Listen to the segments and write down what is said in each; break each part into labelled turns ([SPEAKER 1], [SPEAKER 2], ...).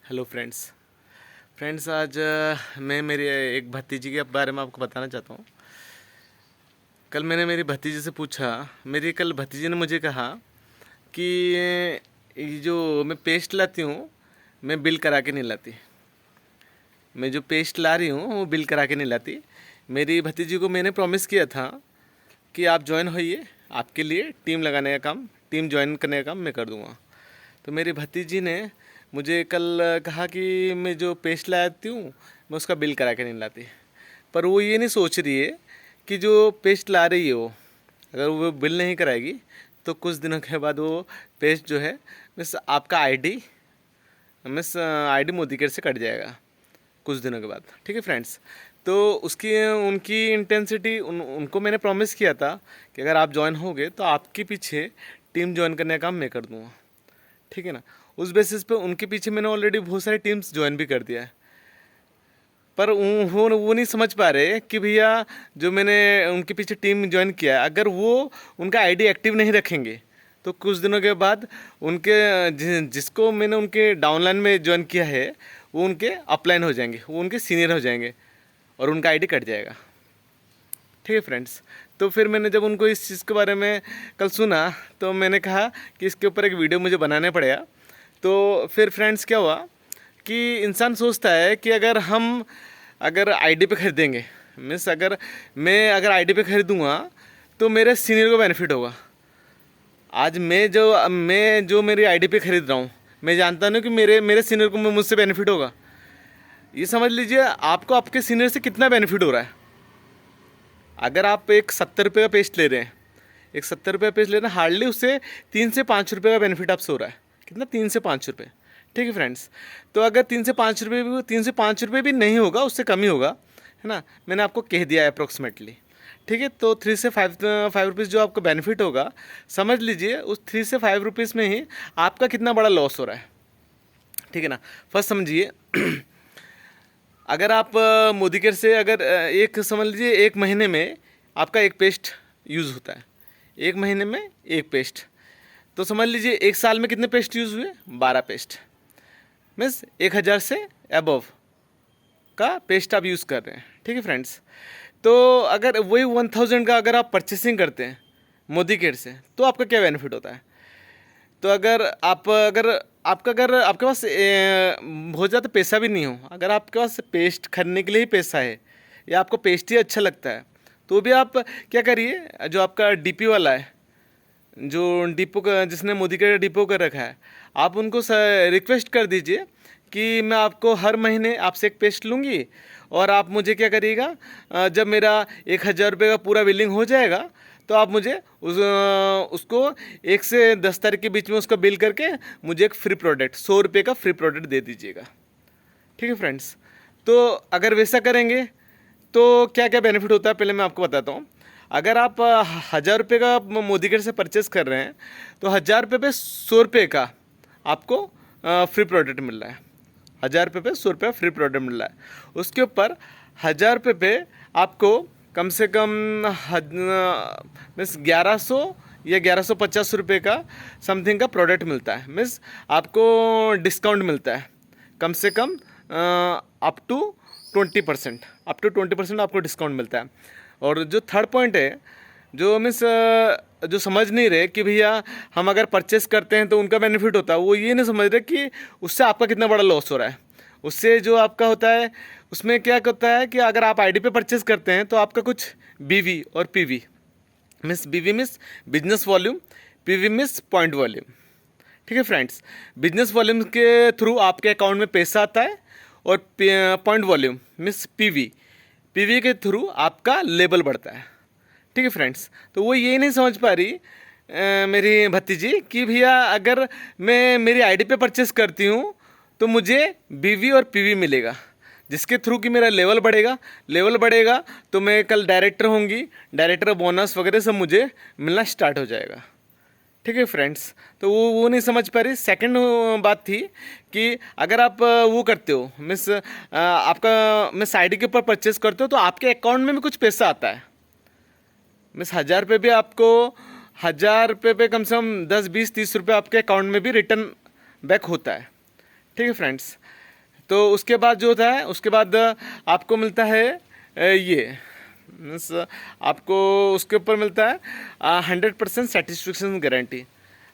[SPEAKER 1] Hello friends आज मैं मेरी एक भतीजी के बारे में आपको बताना चाहता हूँ। कल मैंने मेरी भतीजी से पूछा। मेरी कल भतीजी ने मुझे कहा कि ये जो मैं पेस्ट लाती हूँ मैं बिल करा के नहीं लाती। मैं जो पेस्ट ला रही हूँ वो बिल करा के नहीं लाती। मेरी भतीजी को मैंने प्रॉमिस किया था कि आप ज्वाइन होइए, आपके लिए टीम लगाने का काम, टीम ज्वाइन करने का काम मैं कर दूँगा। तो मेरी भतीजी ने मुझे कल कहा कि मैं जो पेस्ट लाती हूँ मैं उसका बिल करा के नहीं लाती। पर वो ये नहीं सोच रही है कि जो पेस्ट ला रही है वो अगर वो बिल नहीं कराएगी तो कुछ दिनों के बाद वो पेस्ट जो है मिस आपका आईडी मोदी केयर से कट जाएगा कुछ दिनों के बाद। ठीक है फ्रेंड्स। तो उसकी उनकी इंटेंसिटी उनको मैंने प्रॉमिस किया था कि अगर आप ज्वाइन होगे तो आपके पीछे टीम ज्वाइन करने का काम मैं कर दूँगा। ठीक है ना। उस बेसिस पे उनके पीछे मैंने ऑलरेडी बहुत सारी टीम्स ज्वाइन भी कर दिया है। पर वो नहीं समझ पा रहे कि भैया जो मैंने उनके पीछे टीम ज्वाइन किया है अगर वो उनका आईडी एक्टिव नहीं रखेंगे तो कुछ दिनों के बाद उनके जिसको मैंने उनके डाउनलाइन में ज्वाइन किया है वो उनके अपलाइन हो जाएंगे, वो उनके सीनियर हो जाएंगे और उनका आईडी कट जाएगा। ठीक है फ्रेंड्स। तो फिर मैंने जब उनको इस चीज़ के बारे में कल सुना तो मैंने कहा कि इसके ऊपर एक वीडियो मुझे बनाना पड़ेगा। तो फिर फ्रेंड्स क्या हुआ कि इंसान सोचता है कि अगर आईडी पे खरीदेंगे, मीन्स अगर आईडी पे खरीदूँगा तो मेरे सीनियर को बेनिफिट होगा। आज मैं जो मेरी आईडी पे खरीद रहा हूँ मैं जानता नहीं कि मेरे सीनियर को मुझसे बेनिफिट होगा। ये समझ लीजिए आपको आपके सीनियर से कितना बेनिफिट हो रहा है। अगर आप एक 70 रुपये का पेस्ट ले रहे हैं, एक 70 रुपये पेस्ट ले रहे हैं, हार्डली उससे 3 से 5 रुपये का बेनिफिट आपसे हो रहा है। कितना? 3 से 5 रुपये। ठीक है फ्रेंड्स। तो अगर 3 से 5 रुपये भी नहीं होगा, उससे कम ही होगा, है ना। मैंने आपको कह दिया है अप्रोक्सीमेटली। ठीक है। तो 3 से 5 रुपीज़ जो आपको बेनिफिट होगा, समझ लीजिए उस 3 से 5 रुपीज़ में ही आपका कितना बड़ा लॉस हो रहा है। ठीक है ना। फर्स्ट समझिए अगर आप मोदी केयर से एक समझ लीजिए एक महीने में आपका एक पेस्ट यूज़ होता है, एक महीने में एक पेस्ट, तो समझ लीजिए एक साल में कितने पेस्ट यूज़ हुए? 12 पेस्ट। मीन्स 1000 से अबव का पेस्ट आप यूज़ कर रहे हैं। ठीक है फ्रेंड्स। तो अगर वही 1000 का अगर आप परचेसिंग करते हैं मोदी केयर से तो आपका क्या बेनिफिट होता है? तो अगर आपके पास बहुत ज़्यादा पैसा भी नहीं हो, अगर आपके पास पेस्ट खरीदने के लिए ही पैसा है या आपको पेस्ट ही अच्छा लगता है तो भी आप क्या करिए, जो आपका डीपी वाला है, जो डिपो का जिसने मोदी का डिपो कर रखा है, आप उनको रिक्वेस्ट कर दीजिए कि मैं आपको हर महीने आपसे एक पेस्ट लूँगी और आप मुझे क्या करिएगा, जब मेरा 1000 रुपये का पूरा बिलिंग हो जाएगा तो आप मुझे उसको 1 से 10 तारीख के बीच में उसका बिल करके मुझे एक फ्री प्रोडक्ट 100 रुपये का फ्री प्रोडक्ट दे दीजिएगा। ठीक है फ्रेंड्स। तो अगर वैसा करेंगे तो क्या क्या बेनिफिट होता है पहले मैं आपको बताता हूँ। अगर आप 1000 रुपये का मोदी केयर से परचेस कर रहे हैं तो 1000 रुपये पे 100 रुपये का आपको फ्री प्रोडक्ट मिल रहा है। 1000 रुपये पे 100 रुपये फ्री प्रोडक्ट मिल रहा है। उसके ऊपर 1000 रुपये पे आपको कम से कम मीन्स 1100 या 1150 रुपये का समथिंग का प्रोडक्ट मिलता है। मीन्स आपको डिस्काउंट मिलता है कम से कम अप टू 20% आपको डिस्काउंट मिलता है। और जो थर्ड पॉइंट है, जो मीन्स जो समझ नहीं रहे कि भैया हम अगर परचेस करते हैं तो उनका बेनिफिट होता है, वो ये नहीं समझ रहे कि उससे आपका कितना बड़ा लॉस हो रहा है। उससे जो आपका होता है उसमें क्या होता है कि अगर आप आईडी पे परचेस करते हैं तो आपका कुछ बीवी और पीवी, मीन्स बीवी means business volume, PV means point volume. ठीक है फ्रेंड्स। बिजनेस वॉल्यूम के थ्रू आपके अकाउंट में पैसा आता है और पॉइंट वॉल्यूम मीन्स पीवी के थ्रू आपका लेवल बढ़ता है। ठीक है फ्रेंड्स। तो वो ये नहीं समझ पा रही मेरी भतीजी कि भैया अगर मैं मेरी आईडी पे परचेस करती हूँ तो मुझे बीवी और पीवी मिलेगा जिसके थ्रू कि मेरा लेवल बढ़ेगा तो मैं कल डायरेक्टर होंगी, डायरेक्टर बोनस वगैरह सब मुझे मिलना स्टार्ट हो जाएगा। ठीक है फ्रेंड्स। तो वो नहीं समझ पा रही। सेकंड बात थी कि अगर आप वो करते हो मिस आपका मिस आईडी के ऊपर परचेस करते हो तो आपके अकाउंट में भी कुछ पैसा आता है। मिस 1000 रुपये भी आपको 1000 रुपये पे कम से कम 10, 20, 30 रुपये आपके अकाउंट में भी रिटर्न बैक होता है। ठीक है फ्रेंड्स। तो उसके बाद जो होता है, उसके बाद आपको मिलता है ये मीन्स आपको उसके ऊपर मिलता है 100% सेटिस्फेक्शन गारंटी।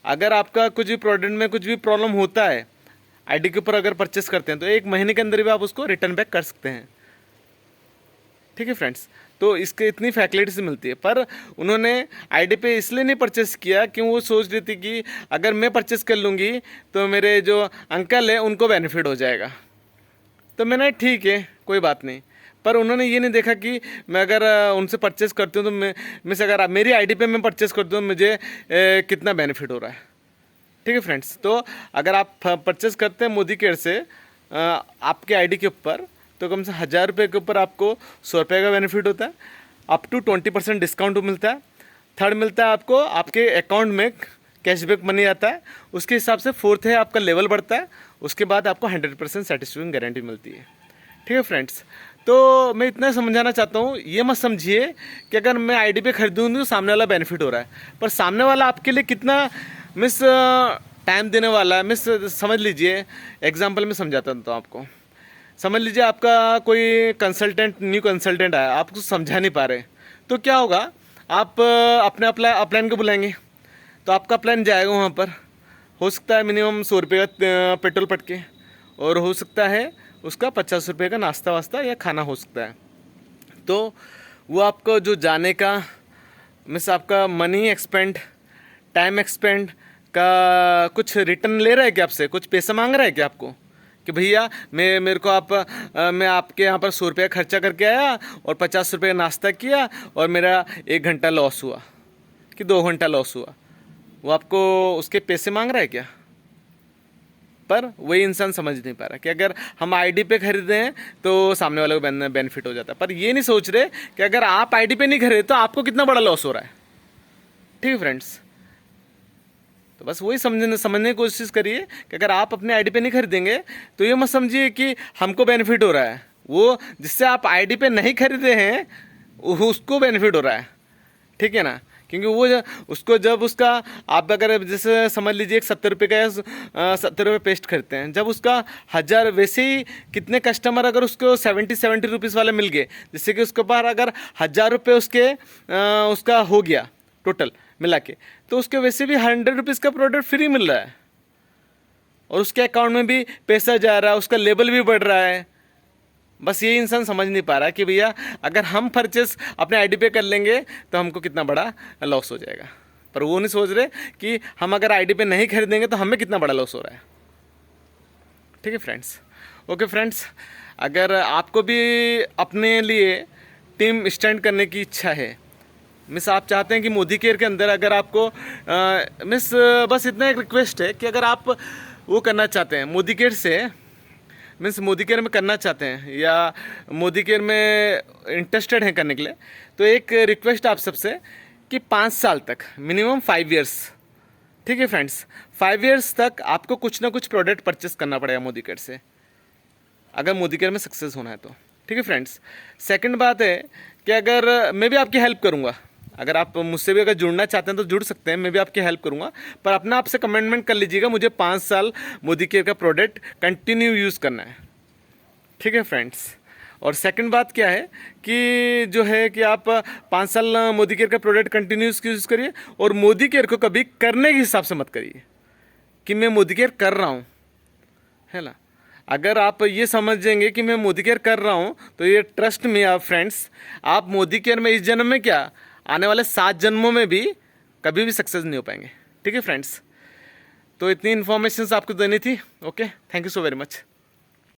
[SPEAKER 1] अगर आपका कुछ भी प्रोडक्ट में कुछ भी प्रॉब्लम होता है, आईडी के ऊपर अगर परचेस करते हैं, तो 1 महीने के अंदर भी आप उसको रिटर्न बैक कर सकते हैं। ठीक है फ्रेंड्स। तो इसके इतनी फैसिलिटीज मिलती है, पर उन्होंने आईडी पे इसलिए नहीं परचेस किया कि वो सोच रही थी कि अगर मैं परचेस कर लूँगी तो मेरे जो अंकल है उनको बेनिफिट हो जाएगा। तो मैंने ठीक है कोई बात नहीं, पर उन्होंने ये नहीं देखा कि मैं अगर उनसे परचेस करती हूँ तो मैं से अगर मेरी आईडी पे मैं परचेस करती हूँ मुझे कितना बेनिफिट हो रहा है। ठीक है फ्रेंड्स। तो अगर आप परचेस करते हैं मोदी केयर से आपके आईडी के ऊपर, तो कम से 1000 रुपये के ऊपर आपको 100 रुपये का बेनिफिट होता है, अप टू 20% डिस्काउंट मिलता है। थर्ड मिलता है आपको आपके अकाउंट में कैशबैक मनी आता है। उसके हिसाब से फोर्थ है आपका लेवल बढ़ता है। उसके बाद आपको 100% सेटिस्फैक्शन गारंटी मिलती है। ठीक है फ्रेंड्स। तो मैं इतना समझाना चाहता हूँ, ये मत समझिए कि अगर मैं आईडी पे खरीदूँगी तो सामने वाला बेनिफिट हो रहा है, पर सामने वाला आपके लिए कितना मिस टाइम देने वाला है। मिस समझ लीजिए, एग्जांपल में समझाता हूँ आपको। समझ लीजिए आपका कोई कंसल्टेंट, न्यू कंसल्टेंट आया, आप कुछ समझा नहीं पा रहे, तो क्या होगा, आप अपने अपलाइन को बुलाएंगे, तो आपका प्लान जाएगा वहाँ पर। हो सकता है मिनिमम 100 रुपये का पेट्रोल पटके, और हो सकता है उसका 50 रुपये का नाश्ता वास्ता या खाना हो सकता है। तो वो आपको जो जाने का मिस आपका मनी एक्सपेंड, टाइम एक्सपेंड का कुछ रिटर्न ले रहा है क्या आपसे, कुछ पैसा मांग रहा है क्या आपको कि भैया मेरे को मैं आपके यहाँ पर 100 रुपये खर्चा करके आया और 50 रुपये नाश्ता किया और मेरा 1 घंटा लॉस हुआ कि 2 घंटा लॉस हुआ, वो आपको उसके पैसे मांग रहा है क्या? पर वही इंसान समझ नहीं पा रहा कि अगर हम आईडी पे खरीदे हैं तो सामने वाले को बेनिफिट हो जाता है, पर ये नहीं सोच रहे कि अगर आप आईडी पे नहीं खरीदे तो आपको कितना बड़ा लॉस हो रहा है। ठीक है फ्रेंड्स। तो बस वही समझने की कोशिश करिए कि अगर आप अपने आईडी पे नहीं खरीदेंगे तो ये मत समझिए कि हमको बेनिफिट हो रहा है, वो जिससे आप आईडी पे नहीं खरीदे हैं उसको बेनिफिट हो रहा है। ठीक है ना, क्योंकि वो उसको जब उसका आप अगर जैसे समझ लीजिए एक 70 रुपये का 70 रुपये पेस्ट खरीदते हैं, जब उसका 1000 वैसे ही कितने कस्टमर अगर उसको 70 रुपीज़ वाले मिल गए, जिससे कि उसके पास अगर 1000 रुपये उसका हो गया टोटल मिला के, तो उसके वैसे भी 100 रुपीज़ का प्रोडक्ट फ्री मिल रहा है और उसके अकाउंट में भी पैसा जा रहा है, उसका लेवल भी बढ़ रहा है। बस ये इंसान समझ नहीं पा रहा कि भैया अगर हम परचेस अपने आईडी पे कर लेंगे तो हमको कितना बड़ा लॉस हो जाएगा, पर वो नहीं सोच रहे कि हम अगर आईडी पे नहीं खरीदेंगे तो हमें कितना बड़ा लॉस हो रहा है। ठीक है फ्रेंड्स। ओके फ्रेंड्स, अगर आपको भी अपने लिए टीम स्टैंड करने की इच्छा है, मिस आप चाहते हैं कि मोदी केयर के अंदर अगर आपको मिस बस इतना एक रिक्वेस्ट है कि अगर आप वो करना चाहते हैं मोदी केयर से, मीन्स मोदी केयर में करना चाहते हैं या मोदी केयर में इंटरेस्टेड हैं करने के लिए, तो एक रिक्वेस्ट आप सबसे कि 5 साल तक मिनिमम 5 इयर्स, ठीक है फ्रेंड्स, 5 इयर्स तक आपको कुछ ना कुछ प्रोडक्ट परचेस करना पड़ेगा मोदी केयर से, अगर मोदी केयर में सक्सेस होना है तो। ठीक है फ्रेंड्स। सेकंड बात है कि अगर मैं भी आपकी हेल्प करूँगा, अगर आप मुझसे भी अगर जुड़ना चाहते हैं तो जुड़ सकते हैं, मैं भी आपकी हेल्प करूंगा, पर अपना आपसे कमिटमेंट कर लीजिएगा मुझे 5 साल मोदी केयर का प्रोडक्ट कंटिन्यू यूज़ करना है। ठीक है फ्रेंड्स। और सेकंड बात क्या है कि जो है कि आप 5 साल मोदी केयर का प्रोडक्ट कंटिन्यू यूज़ करिए और मोदी केयर को कभी करने के हिसाब से मत करिए कि मैं मोदी केयर कर रहा हूँ, है ना। अगर आप ये समझेंगे कि मैं मोदी केयर कर रहा हूँ तो ये ट्रस्ट में आप फ्रेंड्स, आप मोदी केयर में इस जन्म में क्या आने वाले 7 जन्मों में भी कभी भी सक्सेस नहीं हो पाएंगे। ठीक है फ्रेंड्स। तो इतनी इन्फॉर्मेशन आपको देनी थी। Okay, thank you so very much.